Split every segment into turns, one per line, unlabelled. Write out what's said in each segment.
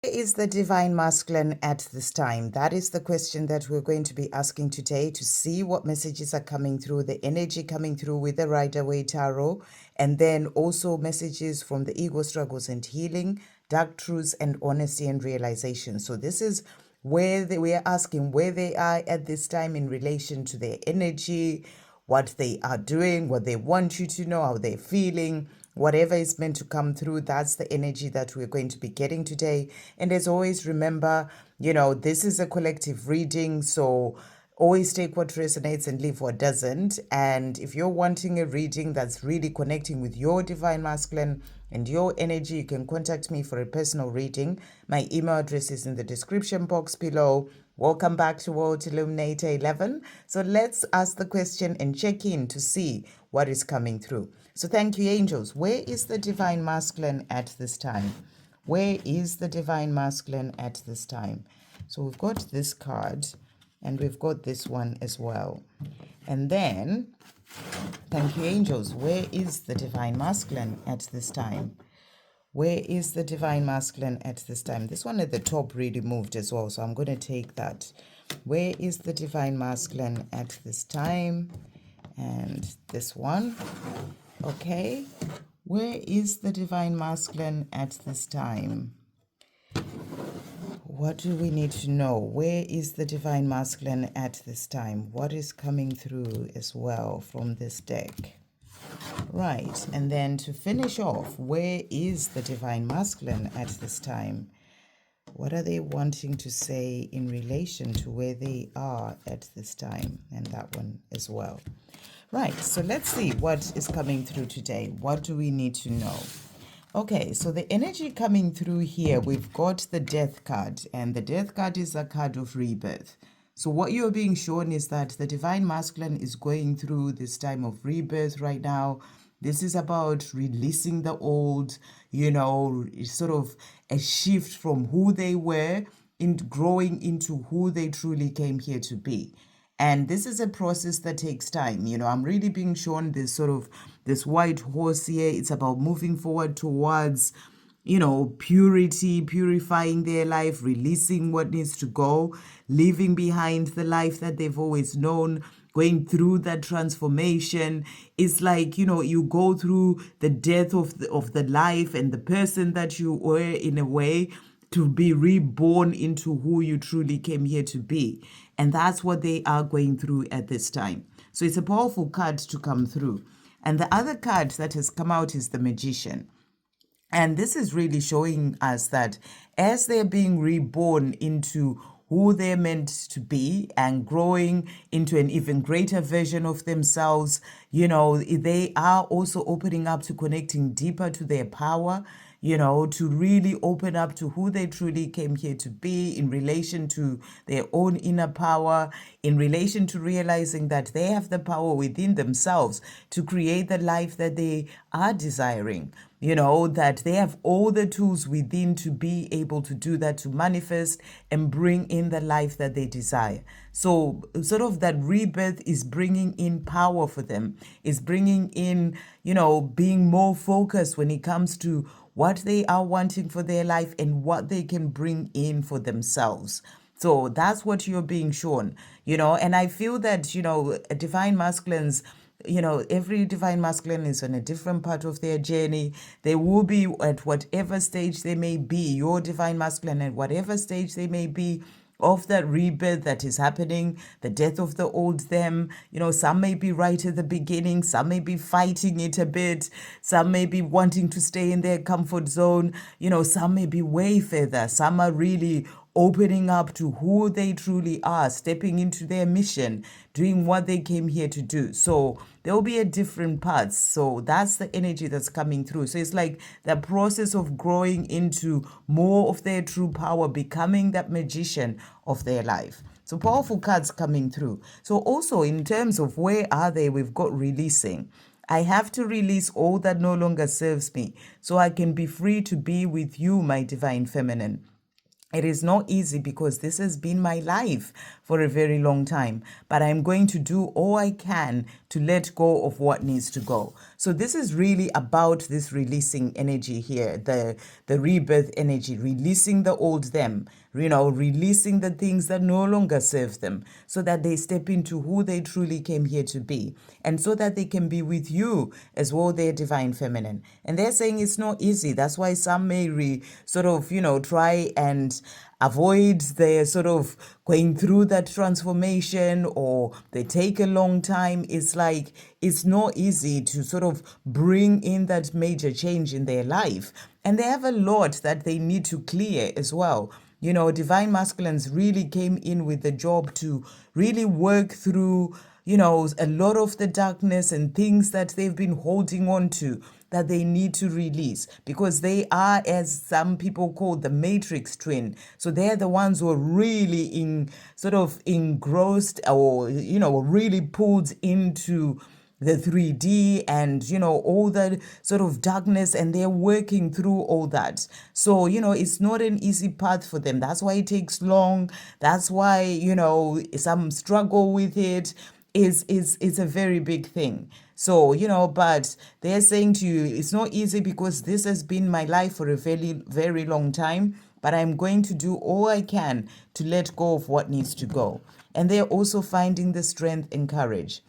Where is the divine masculine at this time? That is the question that we're going to be asking today to see what messages are coming through, the energy coming through with the Rider-Waite Tarot, and then also messages from the ego struggles and healing, dark truths and honesty and realization. So this is where we are asking where they are at this time in relation to their energy, what they are doing, what they want you to know, how they're feeling, whatever is meant to come through. That's the energy that we're going to be getting today. And as always, remember, this is a collective reading, so always take what resonates and leave what doesn't. And if you're wanting a reading that's really connecting with your divine masculine and your energy, you can contact me for a personal reading. My email address is in the description box below. Welcome back to World Illuminator11. So let's ask the question and check in to see what is coming through. So thank you, angels. Where is the divine masculine at this time? Where is the divine masculine at this time? So we've got this card and we've got this one as well. And then, thank you, angels. Where is the divine masculine at this time? Where is the divine masculine at this time? This one at the top really moved as well, so I'm going to take that. Where is the divine masculine at this time? And this one. Okay. Where is the divine masculine at this time? What do we need to know? Where is the divine masculine at this time? What is coming through as well from this deck? Right, and then to finish off, where is the divine masculine at this time? What are they wanting to say in relation to where they are at this time? And that one as well. Right, so let's see what is coming through today. What do we need to know? Okay, so the energy coming through here, we've got the Death card, and the Death card is a card of rebirth. So what you're being shown is that the divine masculine is going through this time of rebirth right now. This is about releasing the old, sort of a shift from who they were into growing into who they truly came here to be. And this is a process that takes time. I'm really being shown this sort of this white horse here. It's about moving forward towards, purity, purifying their life, releasing what needs to go, leaving behind the life that they've always known, going through that transformation. It's like, you go through the death of the life and the person that you were in a way, to be reborn into who you truly came here to be. And that's what they are going through at this time. So it's a powerful card to come through. And the other card that has come out is the Magician. And this is really showing us that as they're being reborn into who they're meant to be and growing into an even greater version of themselves, they are also opening up to connecting deeper to their power, to really open up to who they truly came here to be in relation to their own inner power, in relation to realizing that they have the power within themselves to create the life that they are desiring. That they have all the tools within to be able to do that, to manifest and bring in the life that they desire. So sort of that rebirth is bringing in power for them, is bringing in, being more focused when it comes to what they are wanting for their life and what they can bring in for themselves. So that's what you're being shown, and I feel that, divine masculines, every divine masculine is on a different part of their journey. They will be at whatever stage they may be, your divine masculine at whatever stage they may be of that rebirth that is happening, the death of the old them. Some may be right at the beginning, some may be fighting it a bit, some may be wanting to stay in their comfort zone, some may be way further, some are really opening up to who they truly are, stepping into their mission, doing what they came here to do. So there will be a different paths. So that's the energy that's coming through. So it's like the process of growing into more of their true power, becoming that magician of their life. So powerful cards coming through. So also in terms of where are they, we've got releasing. I have to release all that no longer serves me so I can be free to be with you, my divine feminine. It is not easy because this has been my life for a very long time, but I'm going to do all I can to let go of what needs to go. So this is really about this releasing energy here, the rebirth energy, releasing the old them, releasing the things that no longer serve them, so that they step into who they truly came here to be, and so that they can be with you as well, their divine feminine. And they're saying it's not easy. That's why some may try and avoid their sort of going through that transformation, or they take a long time. It's like it's not easy to sort of bring in that major change in their life. And they have a lot that they need to clear as well. Divine masculines really came in with the job to really work through, a lot of the darkness and things that they've been holding on to, that they need to release, because they are, as some people call, the matrix twin. So they're the ones who are really engrossed, or really pulled into the 3D and all that sort of darkness, and they're working through all that. So it's not an easy path for them. That's why it takes long. That's why some struggle with it. Is a very big thing. So but they're saying to you, it's not easy, because this has been my life for a very, very long time, but I'm going to do all I can to let go of what needs to go. And they're also finding the strength and courage.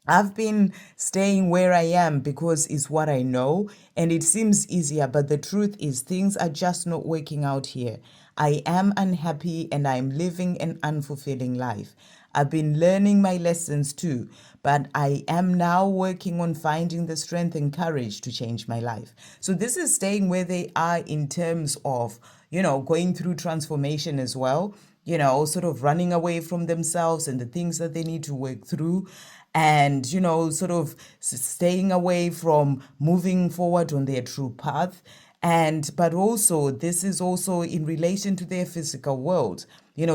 I've been staying where I am because it's what I know, and it seems easier, but the truth is things are just not working out here. I am unhappy and I'm living an unfulfilling life. I've been learning my lessons too, but I am now working on finding the strength and courage to change my life. So this is staying where they are in terms of, going through transformation as well, sort of running away from themselves and the things that they need to work through, and sort of staying away from moving forward on their true path. But also this is also in relation to their physical world,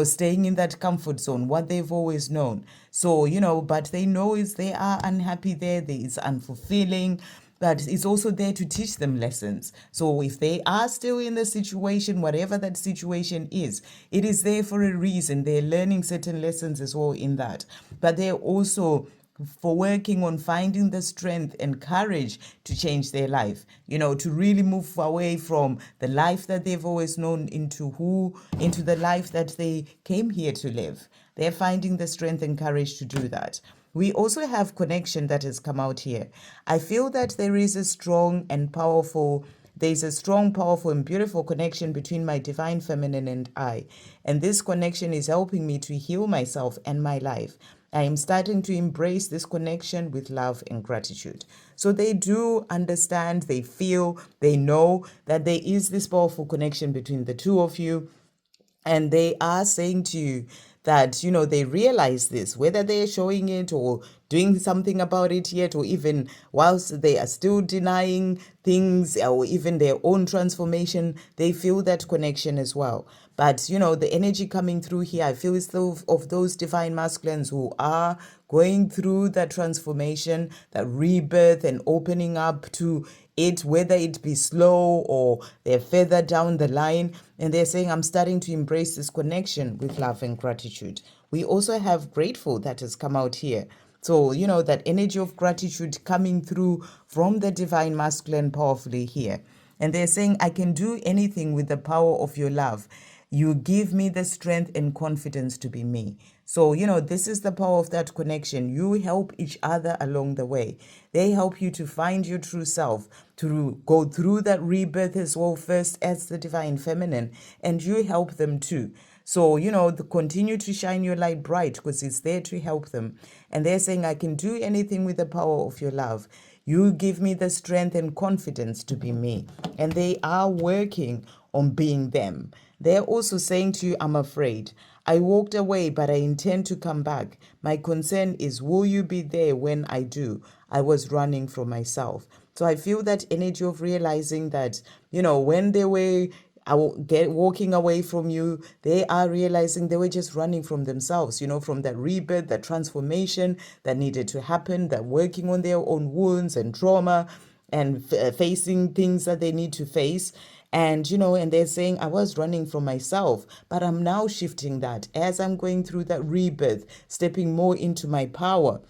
staying in that comfort zone, what they've always known. So but they know is they are unhappy there is unfulfilling, but it's also there to teach them lessons. So if they are still in the situation, whatever that situation is, it is there for a reason. They're learning certain lessons as well in that, but they're also for working on finding the strength and courage to change their life, to really move away from the life that they've always known into the life that they came here to live. They're finding the strength and courage to do that. We also have connection that has come out here. I feel that there's a strong, powerful, and beautiful connection between my divine feminine and I. And this connection is helping me to heal myself and my life. I am starting to embrace this connection with love and gratitude. So they do understand, they feel, they know that there is this powerful connection between the two of you. And they are saying to you that, they realize this, whether they're showing it or doing something about it yet, or even whilst they are still denying things or even their own transformation, they feel that connection as well. But, the energy coming through here, I feel it's of those divine masculines who are going through that transformation, that rebirth and opening up to it, whether it be slow or they're further down the line. And they're saying, I'm starting to embrace this connection with love and gratitude. We also have grateful that has come out here. So, that energy of gratitude coming through from the divine masculine powerfully here. And they're saying, I can do anything with the power of your love. You give me the strength and confidence to be me. So, this is the power of that connection. You help each other along the way. They help you to find your true self, to go through that rebirth as well, first as the divine feminine, and you help them too. So, continue to shine your light bright, because it's there to help them. And they're saying, I can do anything with the power of your love. You give me the strength and confidence to be me. And they are working on being them. They're also saying to you, I'm afraid. I walked away, but I intend to come back. My concern is, will you be there when I do? I was running from myself. So I feel that energy of realizing that, when they were walking away from you, they are realizing they were just running from themselves, from that rebirth, that transformation that needed to happen, that working on their own wounds and trauma and facing things that they need to face. And, and they're saying, I was running from myself, but I'm now shifting that as I'm going through that rebirth, stepping more into my power.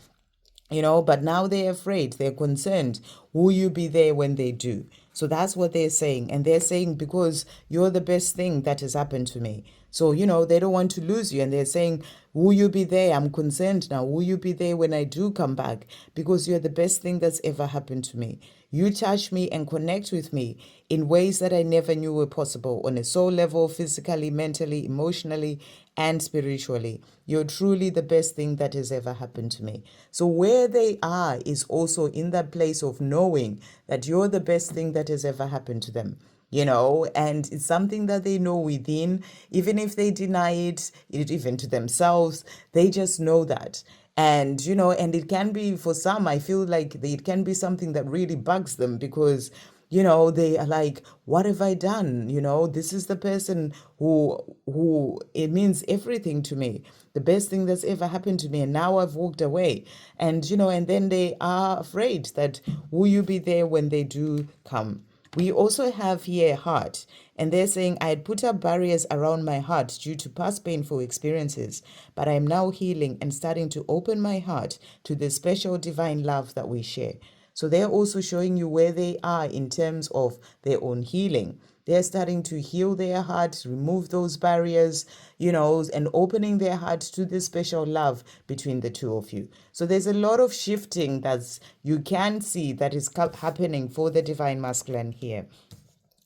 But now they're afraid, they're concerned. Will you be there when they do? So that's what they're saying. And they're saying, because you're the best thing that has happened to me. So, they don't want to lose you. And they're saying, will you be there? I'm concerned now. Will you be there when I do come back? Because you're the best thing that's ever happened to me. You touch me and connect with me in ways that I never knew were possible, on a soul level, physically, mentally, emotionally, and spiritually. You're truly the best thing that has ever happened to me. So where they are is also in that place of knowing that you're the best thing that has ever happened to them. And it's something that they know within, even if they deny it, even to themselves, they just know that. And it can be, for some, I feel like it can be something that really bugs them, because they are like, what have I done? This is the person who it means everything to me, the best thing that's ever happened to me, and now I've walked away. And then they are afraid that, will you be there when they do come? We also have here heart, and they're saying, I had put up barriers around my heart due to past painful experiences, but I am now healing and starting to open my heart to the special divine love that we share. So they're also showing you where they are in terms of their own healing. They're starting to heal their hearts, remove those barriers, and opening their hearts to this special love between the two of you. So there's a lot of shifting that's you can see that is happening for the divine masculine here.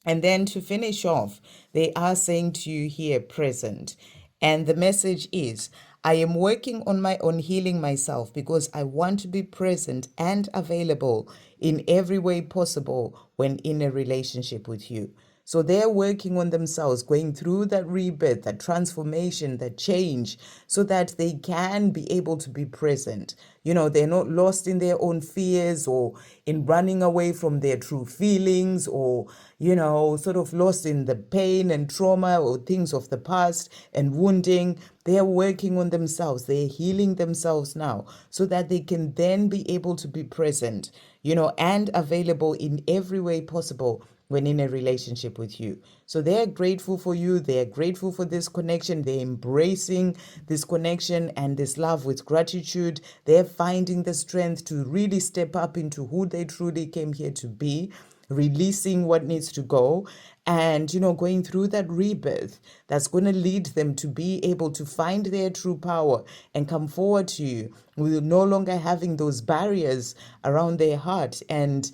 And then to finish off, they are saying to you here, present. And the message is, I am working on healing myself because I want to be present and available in every way possible when in a relationship with you. So they're working on themselves, going through that rebirth, that transformation, that change, so that they can be able to be present. They're not lost in their own fears or in running away from their true feelings, or, sort of lost in the pain and trauma or things of the past and wounding. They're working on themselves. They're healing themselves now so that they can then be able to be present, and available in every way possible when in a relationship with you. So they're grateful for you. They're grateful for this connection. They're embracing this connection and this love with gratitude. They're finding the strength to really step up into who they truly came here to be, releasing what needs to go, and going through that rebirth that's going to lead them to be able to find their true power and come forward to you with no longer having those barriers around their heart, and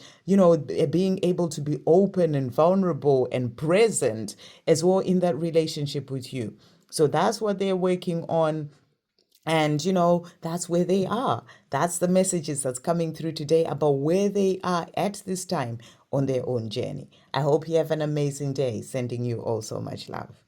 being able to be open and vulnerable and present as well in that relationship with you. So that's what they're working on. And, that's where they are. That's the messages that's coming through today about where they are at this time on their own journey. I hope you have an amazing day. Sending you all so much love.